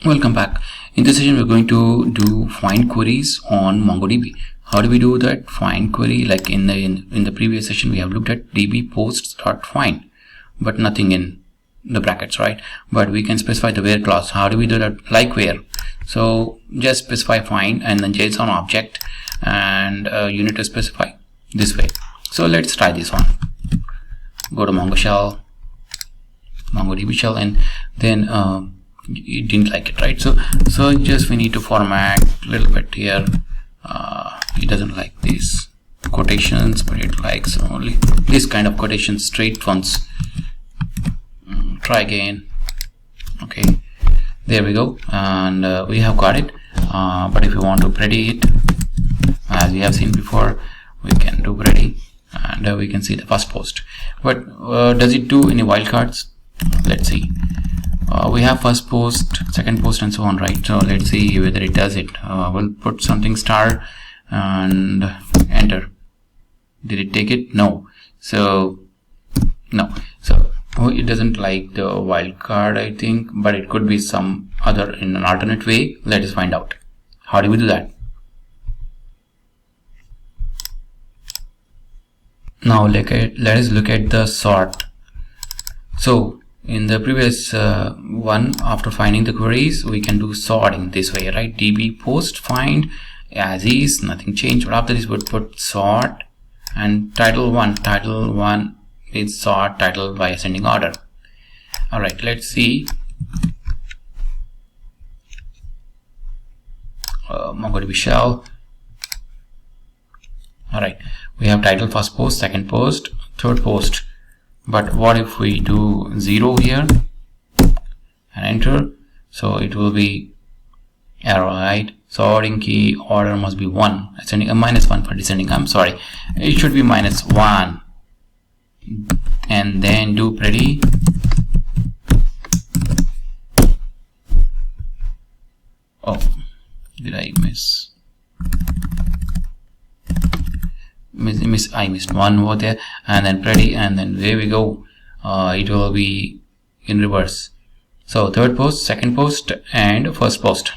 Welcome back. In this session, we're going to do find queries on MongoDB. How do we do that? Find query, like in the previous session, we have looked at db posts.find, but nothing in the brackets, right? But we can specify the where clause. How do we do that? Like where. So just specify find and then JSON object, and you need to specify this way. So let's try this one. Go to MongoDB shell, and then you didn't like it, right? So just we need to format a little bit here. It doesn't like these quotations, but it likes only this kind of quotations, straight ones. Try again. Okay, there we go, and we have got it. But if you want to pretty it, as we have seen before, we can do pretty, and we can see the first post. But does it do any wildcards? Let's see. We have first post, second post, and so on, right? So let's see whether it does it. We'll put something star and enter. Did it take it? No. So no. So it doesn't like the wildcard, I think, but it could be some other in an alternate way. Let us find out. How do we do that? Now let us look at the sort. So in the previous one, after finding the queries, we can do sorting this way, right? db post find as is, nothing changed, but after this we would put sort and title one is sort title by ascending order. All right, let's see. MongoDB shell. All right, we have title, first post, second post, third post. But what if we do 0 here and enter? So it will be error, right? Sorting key order must be 1, ascending, -1 for descending. I'm sorry, it should be -1, and then do pretty. Oh, did I miss? I missed one over there, and then pretty, and then there we go. It will be in reverse. So third post, second post, and first post.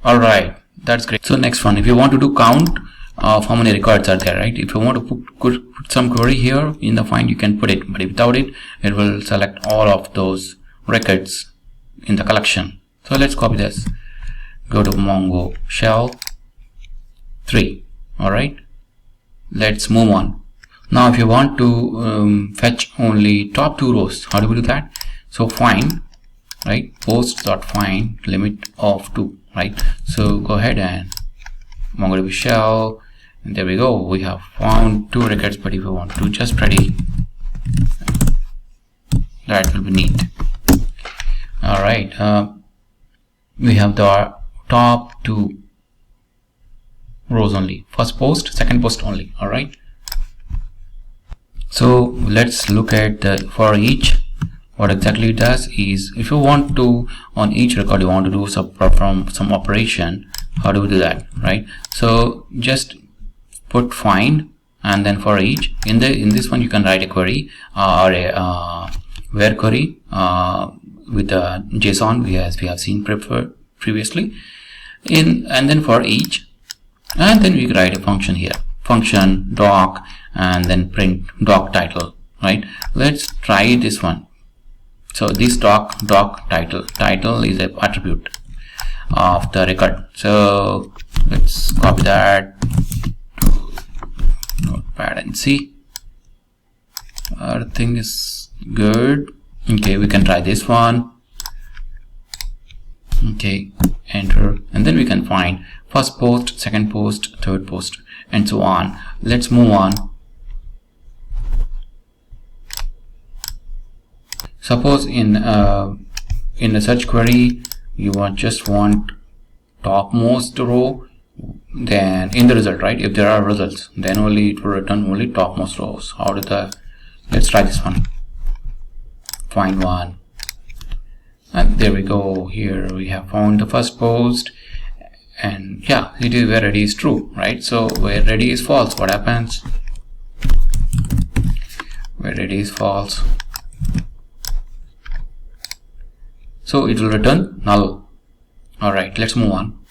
All right, that's great. So next one, if you want to do count of how many records are there, right? If you want to put some query here in the find, you can put it, but without it, it will select all of those records in the collection. So let's copy this. Go to Mongo shell 3. All right. Let's move on. Now if you want to fetch only top 2 rows, how do we do that? So find, right, post.find limit of 2, right? So go ahead and MongoDB shell, and there we go, we have found 2 records. But if you want to just pretty, that will be neat. All right, we have the top 2 rows only, first post, second post only. All right, so let's look at the for each. What exactly it does is, if you want to, on each record you want to do perform some operation, how do we do that, right? So just put find, and then for each, in this one you can write a query or a where query with a JSON, as we have seen previously, and then for each. And then we write a function here, function doc, and then print doc title, right? Let's try this one. So this doc title is an attribute of the record. So let's copy that to Notepad and see. Everything is good. Okay, we can try this one. Okay, enter, and then we can find first post, second post, third post, and so on. Let's move on. Suppose in the search query you just want topmost row, then in the result, right, if there are results, then only it will return only topmost rows. Let's try this one. Find one. And there we go. Here we have found the first post, and yeah, it is where ready is true, right? So where ready is false, what happens? Where ready is false, so it will return null. All right, let's move on.